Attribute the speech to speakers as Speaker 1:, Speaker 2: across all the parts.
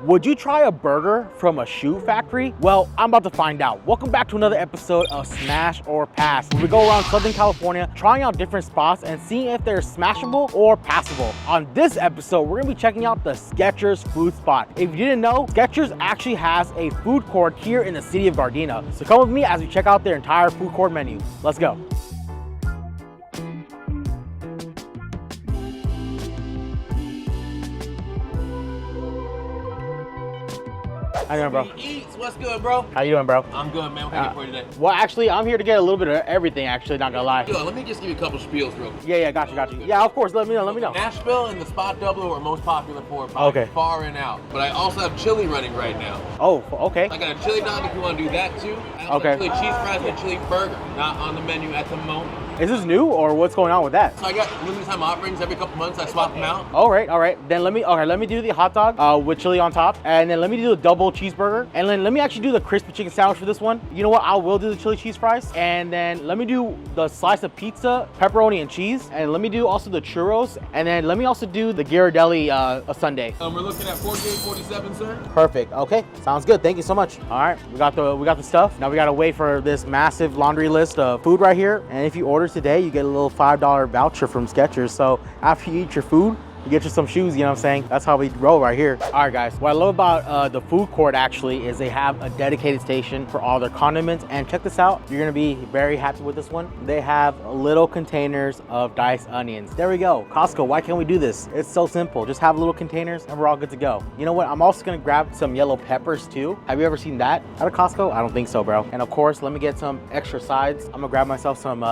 Speaker 1: Would you try a burger from a shoe factory? Well, I'm about to find out. Welcome back to another episode of Smash or Pass, where we go around Southern California trying out different spots and seeing if they're smashable or passable. On this episode, we're gonna be checking out the Skechers food spot. If you didn't know, Skechers actually has a food court here in the city of Gardena. So come with me as we check out their entire food court menu. Let's go. How you doing, bro?
Speaker 2: Eats. What's good, bro?
Speaker 1: How you doing, bro?
Speaker 2: I'm good, man. What can I get for you today?
Speaker 1: Well, actually, I'm here to get a little bit of everything, actually, not gonna lie.
Speaker 2: Yo, let me just give you a couple spiels real quick.
Speaker 1: Yeah, got you. Yeah, of course, let me know.
Speaker 2: Nashville and the Spot Double are most popular for by far and out. But I also have chili running right now.
Speaker 1: Oh, okay.
Speaker 2: I got a chili dog if you want to do that too. I also have chili cheese fries and a chili burger. Not on the menu at the moment.
Speaker 1: Is this new or what's going on with that?
Speaker 2: So I got limited time offerings every couple months. I swap them out.
Speaker 1: All right. Then let me do the hot dog with chili on top, and then let me do the double cheeseburger, and then let me actually do the crispy chicken sandwich for this one. You know what? I will do the chili cheese fries, and then let me do the slice of pizza, pepperoni and cheese, and let me do also the churros, and then let me also do the Ghirardelli a sundae.
Speaker 2: We're looking at $14.47, sir.
Speaker 1: Perfect. Okay, sounds good. Thank you so much. All right, we got the stuff. Now we gotta wait for this massive laundry list of food right here, and if you order today, you get a little $5 voucher from Skechers. So after you eat your food, you get you some shoes, you know what I'm saying? That's how we roll right here. All right, guys, what I love about the food court actually is they have a dedicated station for all their condiments. And check this out, you're gonna be very happy with this one. They have little containers of diced onions. There we go. Costco, why can't we do this? It's so simple. Just have little containers and we're all good to go. You know what? I'm also gonna grab some yellow peppers too. Have you ever seen that at a Costco? I don't think so, bro. And of course, let me get some extra sides. I'm gonna grab myself some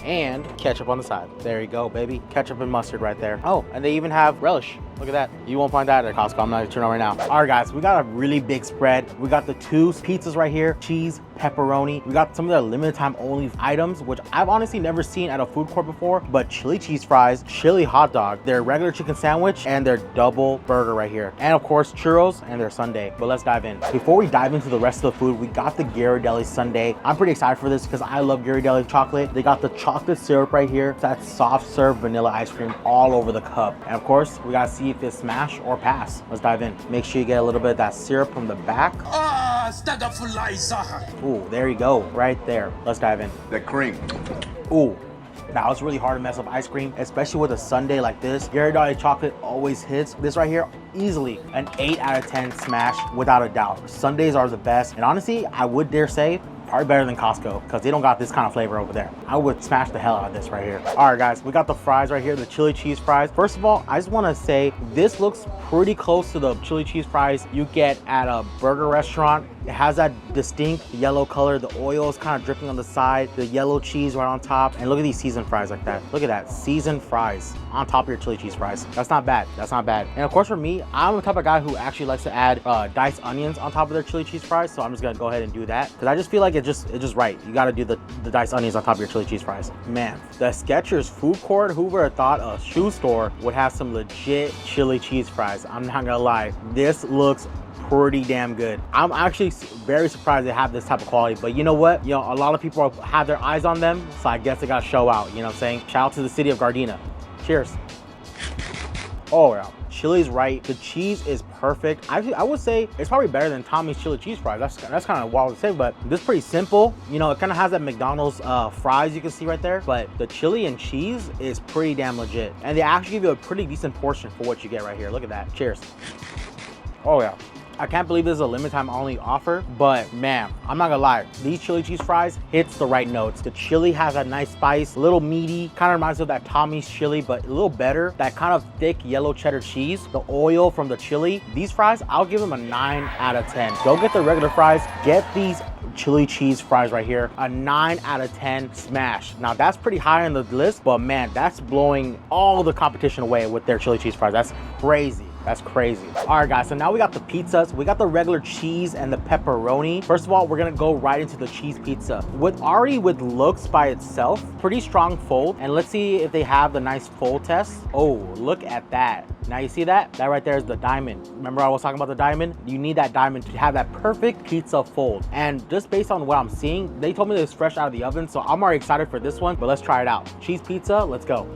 Speaker 1: and ketchup on the side. There you go, baby. Ketchup and mustard right there. Oh, and they even have relish. Look at that. You won't find that at Costco. I'm not gonna turn on right now. All right, guys, we got a really big spread. We got the two pizzas right here, cheese, pepperoni. We got some of their limited time only items, which I've honestly never seen at a food court before, but chili cheese fries, chili hot dog, their regular chicken sandwich, and their double burger right here. And of course, churros and their sundae. But let's dive in. Before we dive into the rest of the food, we got the Ghirardelli sundae. I'm pretty excited for this because I love Ghirardelli chocolate. They got the chocolate syrup right here. That soft serve vanilla ice cream all over the cup. And of course, we gotta see if it's smash or pass. Let's dive in. Make sure you get a little bit of that syrup from the back. Ooh, there you go, right there. Let's dive in.
Speaker 3: That cream.
Speaker 1: Ooh. Now it's really hard to mess up ice cream, especially with a sundae like this. Ghirardelli chocolate always hits. This right here, easily an 8 out of 10 smash without a doubt. Sundaes are the best. And honestly, I would dare say, probably better than Costco because they don't got this kind of flavor over there. I would smash the hell out of this right here. All right, guys, we got the fries right here, the chili cheese fries. First of all, I just want to say this looks pretty close to the chili cheese fries you get at a burger restaurant. It has that distinct yellow color. The oil is kind of dripping on the side, the yellow cheese right on top. And look at these seasoned fries like that. Look at that, seasoned fries on top of your chili cheese fries. That's not bad, that's not bad. And of course for me, I'm the type of guy who actually likes to add diced onions on top of their chili cheese fries. So I'm just gonna go ahead and do that because I just feel like it's just right. You gotta do the diced onions on top of your chili cheese fries. Man, the Skechers food court, who would have thought a shoe store would have some legit chili cheese fries? I'm not gonna lie, this looks pretty damn good. I'm actually very surprised they have this type of quality, but you know what? You know, a lot of people have their eyes on them, so I guess they gotta show out, you know what I'm saying? Shout out to the city of Gardena. Cheers. Oh yeah, chili's right. The cheese is perfect. Actually, I would say it's probably better than Tommy's chili cheese fries. That's kind of wild to say, but this is pretty simple. You know, it kind of has that McDonald's fries you can see right there, but the chili and cheese is pretty damn legit. And they actually give you a pretty decent portion for what you get right here. Look at that. Cheers. Oh yeah. I can't believe this is a limited time only offer, but man, I'm not gonna lie, these chili cheese fries hits the right notes. The chili has that nice spice, a little meaty, kind of reminds me of that Tommy's chili, but a little better. That kind of thick yellow cheddar cheese, the oil from the chili. These fries, I'll give them a 9 out of 10. Don't get the regular fries, get these chili cheese fries right here, a 9 out of 10 smash. Now that's pretty high on the list, but man, that's blowing all the competition away with their chili cheese fries. That's crazy. That's crazy. All right, guys, so now we got the pizzas. We got the regular cheese and the pepperoni. First of all, we're gonna go right into the cheese pizza. With looks by itself, pretty strong fold. And let's see if they have the nice fold test. Oh, look at that. Now you see that? That right there is the diamond. Remember I was talking about the diamond? You need that diamond to have that perfect pizza fold. And just based on what I'm seeing, they told me it was fresh out of the oven, so I'm already excited for this one, but let's try it out. Cheese pizza, let's go.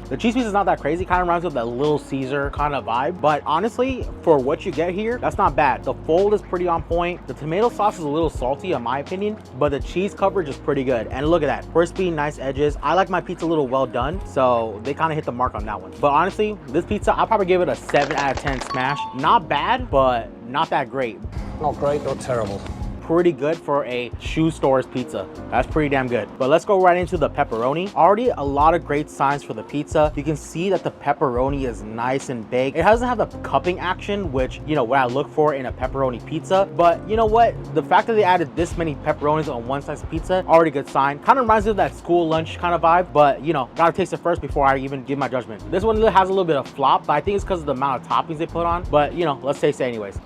Speaker 1: The cheese pizza is not that crazy. Kind of reminds me of that Little Caesar kind of vibe. But honestly, for what you get here, that's not bad. The fold is pretty on point. The tomato sauce is a little salty in my opinion, but the cheese coverage is pretty good. And look at that, crispy, nice edges. I like my pizza a little well done, so they kind of hit the mark on that one. But honestly, this pizza, I'll probably give it a 7 out of 10 smash. Not bad, but not that great.
Speaker 3: Not great, not terrible.
Speaker 1: Pretty good for a shoe store's pizza. That's pretty damn good. But let's go right into the pepperoni. Already a lot of great signs for the pizza. You can see that the pepperoni is nice and big. It doesn't have the cupping action, which, you know, what I look for in a pepperoni pizza. But you know what? The fact that they added this many pepperonis on one slice of pizza, already good sign. Kind of reminds me of that school lunch kind of vibe, but you know, gotta taste it first before I even give my judgment. This one has a little bit of flop, but I think it's because of the amount of toppings they put on. But you know, let's taste it anyways.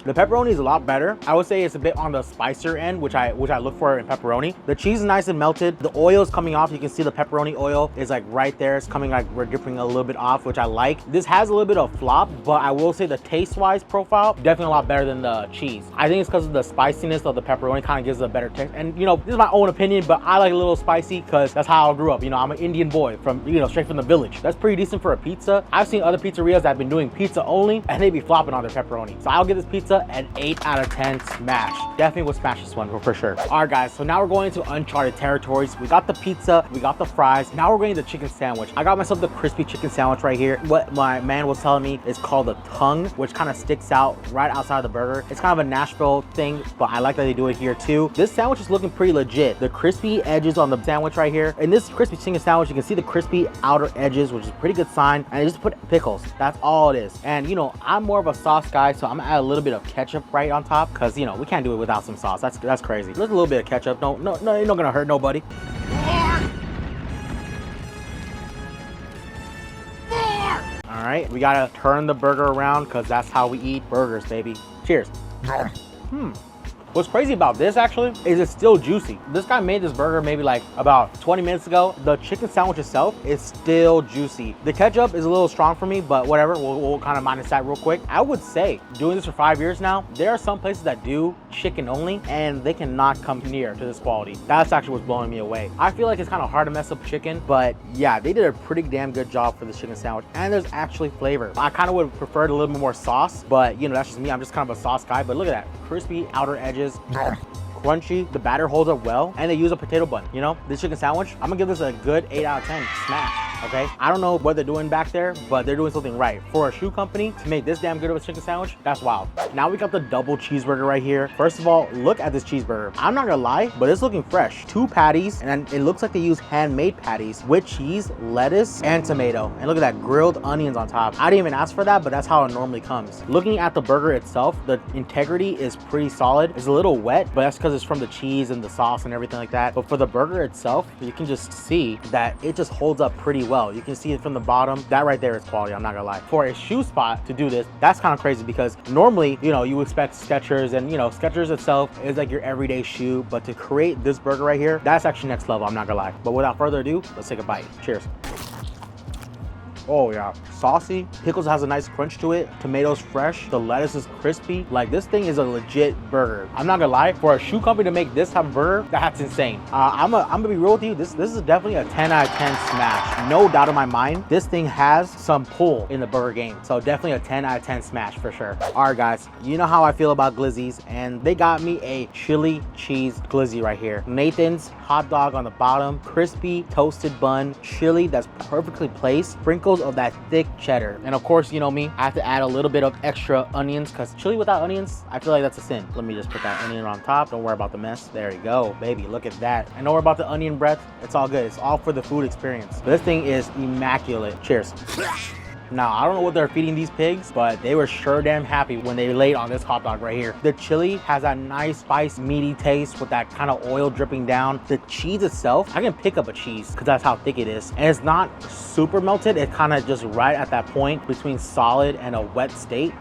Speaker 1: The pepperoni is a lot better. I would say it's a bit on the spicier end, which I look for in pepperoni. The cheese is nice and melted. The oil is coming off. You can see the pepperoni oil is like right there. It's coming like we're dripping a little bit off, which I like. This has a little bit of flop, but I will say the taste-wise profile, definitely a lot better than the cheese. I think it's because of the spiciness of the pepperoni kind of gives it a better taste. And you know, this is my own opinion, but I like a little spicy because that's how I grew up. You know, I'm an Indian boy from, you know, straight from the village. That's pretty decent for a pizza. I've seen other pizzerias that have been doing pizza only and they be flopping on their pepperoni. So I'll give this pizza an 8 out of 10 smash. Definitely would smash this one for sure. All right guys, so now we're going into uncharted territories. We got the pizza, we got the fries. Now we're going to the chicken sandwich. I got myself the crispy chicken sandwich right here. What my man was telling me is called the tongue, which kind of sticks out right outside the burger. It's kind of a Nashville thing, but I like that they do it here too. This sandwich is looking pretty legit. The crispy edges on the sandwich right here. In this crispy chicken sandwich, you can see the crispy outer edges, which is a pretty good sign. And I just put pickles. That's all it is. And you know, I'm more of a sauce guy, so I'm gonna add a little bit of ketchup right on top, because you know, we can't do it without some sauce. That's crazy. There's a little bit of ketchup. No, it's not gonna hurt nobody. All right, we gotta turn the burger around because that's how we eat burgers, baby. Cheers. What's crazy about this actually is it's still juicy. This guy made this burger maybe like about 20 minutes ago. The chicken sandwich itself is still juicy. The ketchup is a little strong for me, but whatever, we'll kind of minus that real quick. I would say doing this for 5 years now, there are some places that do chicken only and they cannot come near to this quality. That's actually what's blowing me away. I feel like it's kind of hard to mess up chicken, but yeah, they did a pretty damn good job for this chicken sandwich, and there's actually flavor. I kind of would have preferred a little bit more sauce, but you know, that's just me. I'm just kind of a sauce guy, but look at that. Crispy outer edges, crunchy, the batter holds up well, and they use a potato bun. You know, this chicken sandwich, I'm gonna give this a good 8 out of 10 smash. Okay, I don't know what they're doing back there, but they're doing something right. For a shoe company to make this damn good of a chicken sandwich, that's wild. Now we got the double cheeseburger right here. First of all, look at this cheeseburger. I'm not gonna lie, but it's looking fresh. 2 patties, and it looks like they use handmade patties with cheese, lettuce, and tomato. And look at that, grilled onions on top. I didn't even ask for that, but that's how it normally comes. Looking at the burger itself, the integrity is pretty solid. It's a little wet, but that's because it's from the cheese and the sauce and everything like that. But for the burger itself, you can just see that it just holds up pretty well. You can see it from the bottom. That right there is quality, I'm not gonna lie. For a shoe spot to do this, that's kind of crazy because normally, you know, you expect Skechers, and you know, Skechers itself is like your everyday shoe, but to create this burger right here, that's actually next level, I'm not gonna lie. But without further ado, let's take a bite. Cheers. Oh yeah, saucy. Pickles has a nice crunch to it. Tomatoes fresh. The lettuce is crispy. Like, this thing is a legit burger. I'm not gonna lie, for a shoe company to make this type of burger, that's insane. I'm gonna be real with you. This is definitely a 10 out of 10 smash. No doubt in my mind, this thing has some pull in the burger game. So definitely a 10 out of 10 smash for sure. All right guys, you know how I feel about glizzies, and they got me a chili cheese glizzy right here. Nathan's hot dog on the bottom, crispy toasted bun, chili that's perfectly placed, sprinkles of that thick cheddar, and of course, you know me, I have to add a little bit of extra onions because chili without onions, I feel like that's a sin. Let me just put that onion on top. Don't worry about the mess. There you go, baby. Look at that. And don't worry about the onion breath. It's all good. It's all for the food experience. But this thing is immaculate. Cheers. Now, I don't know what they're feeding these pigs, but they were sure damn happy when they laid on this hot dog right here. The chili has that nice spice, meaty taste with that kind of oil dripping down. The cheese itself, I can pick up a cheese because that's how thick it is. And it's not super melted. It's kind of just right at that point between solid and a wet state.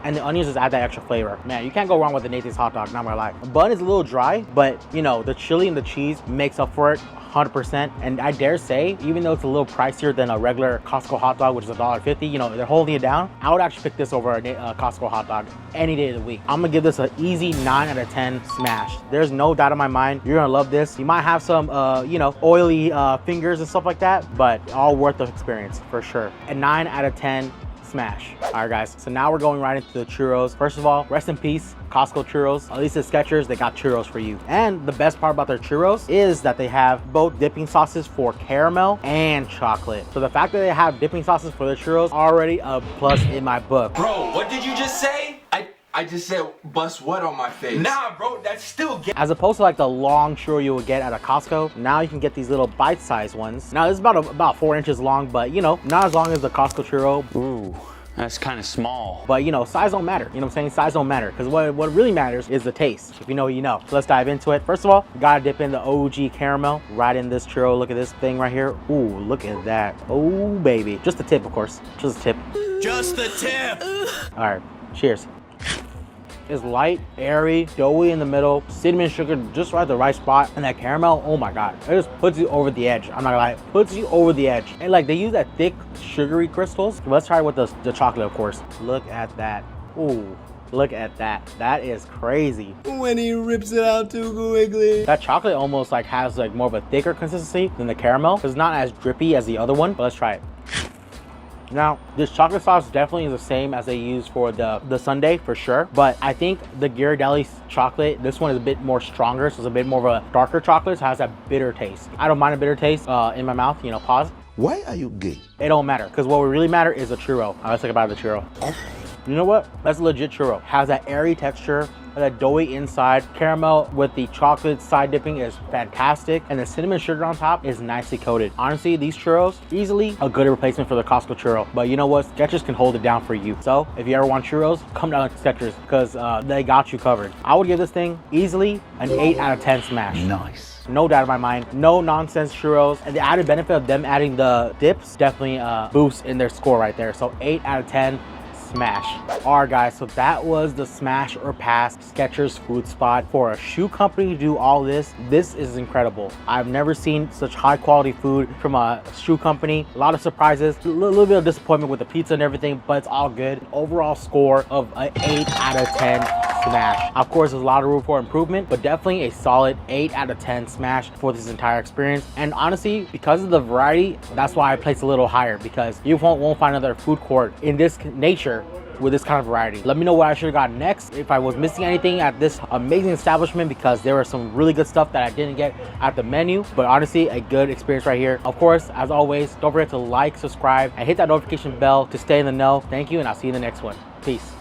Speaker 1: and the onions just add that extra flavor. Man, you can't go wrong with the Nathan's hot dog, not gonna lie. The bun is a little dry, but you know, the chili and the cheese makes up for it 100%. And I dare say, even though it's a little pricier than a regular Costco hot dog, which is $1.50, you know, they're holding it down, I would actually pick this over a Costco hot dog any day of the week. I'm gonna give this an easy 9 out of 10 smash. There's no doubt in my mind, you're gonna love this. You might have some, you know, oily fingers and stuff like that, but all worth the experience for sure. A 9 out of 10 smash. All right, guys, so now we're going right into the churros. First of all, rest in peace, Costco churros. At least at Skechers, they got churros for you. And the best part about their churros is that they have both dipping sauces for caramel and chocolate. So the fact that they have dipping sauces for the churros, already a plus in my book.
Speaker 3: Bro, what did you just say? I just said bust what on my face? Nah, bro, that's still
Speaker 1: as opposed to like the long churro you would get at a Costco, now you can get these little bite-sized ones. Now this is about 4 inches long, but you know, not as long as the Costco churro.
Speaker 4: Ooh, that's kind of small.
Speaker 1: But you know, size don't matter. You know what I'm saying? Size don't matter, because what really matters is the taste. If you know, you know. So let's dive into it. First of all, you gotta dip in the OG caramel right in this churro. Look at this thing right here. Ooh, look at that. Oh baby. Just the tip, of course. Just the tip.
Speaker 3: Just the tip.
Speaker 1: All right, cheers. It's light, airy, doughy in the middle, cinnamon sugar just right at the right spot, and that caramel, oh my god, it just puts you over the edge. I'm not gonna lie, it puts you over the edge. And like, they use that thick, sugary crystals. Let's try it with the chocolate, of course. Look at that. Ooh, look at that. That is crazy.
Speaker 3: When he rips it out too quickly.
Speaker 1: That chocolate almost like has like more of a thicker consistency than the caramel. It's not as drippy as the other one, but let's try it. Now, this chocolate sauce definitely is the same as they use for the sundae for sure, but I think the Ghirardelli chocolate, this one is a bit more stronger, so it's a bit more of a darker chocolate, so it has that bitter taste. I don't mind a bitter taste in my mouth, you know, pause.
Speaker 5: Why are you gay?
Speaker 1: It don't matter, because what would really matter is the churro. Let's talk about the churro. You know what? That's a legit churro. Has that airy texture, that doughy inside. Caramel with the chocolate side dipping is fantastic, and the cinnamon sugar on top is nicely coated. Honestly, these churros, easily a good replacement for the Costco churro. But you know what? Skechers can hold it down for you. So if you ever want churros, come down to Skechers, because they got you covered. I would give this thing easily an 8 out of 10 smash.
Speaker 5: Nice.
Speaker 1: No doubt in my mind. No nonsense churros. And the added benefit of them adding the dips definitely boosts in their score right there. So 8 out of 10. Smash. All right, guys, so that was the smash or pass Skechers food spot. For a shoe company to do all this is incredible. I've never seen such high quality food from a shoe company. A lot of surprises, a little bit of disappointment with the pizza and everything, but it's all good. Overall score of an 8 out of 10 smash. Of course, there's a lot of room for improvement, but definitely a solid 8 out of 10 smash for this entire experience. And honestly, because of the variety, that's why I place a little higher, because you won't find another food court in this nature with this kind of variety. Let me know what I should have got next, if I was missing anything at this amazing establishment, because there was some really good stuff that I didn't get at the menu. But honestly, a good experience right here. Of course, as always, don't forget to like, subscribe, and hit that notification bell to stay in the know. Thank you, and I'll see you in the next one. Peace.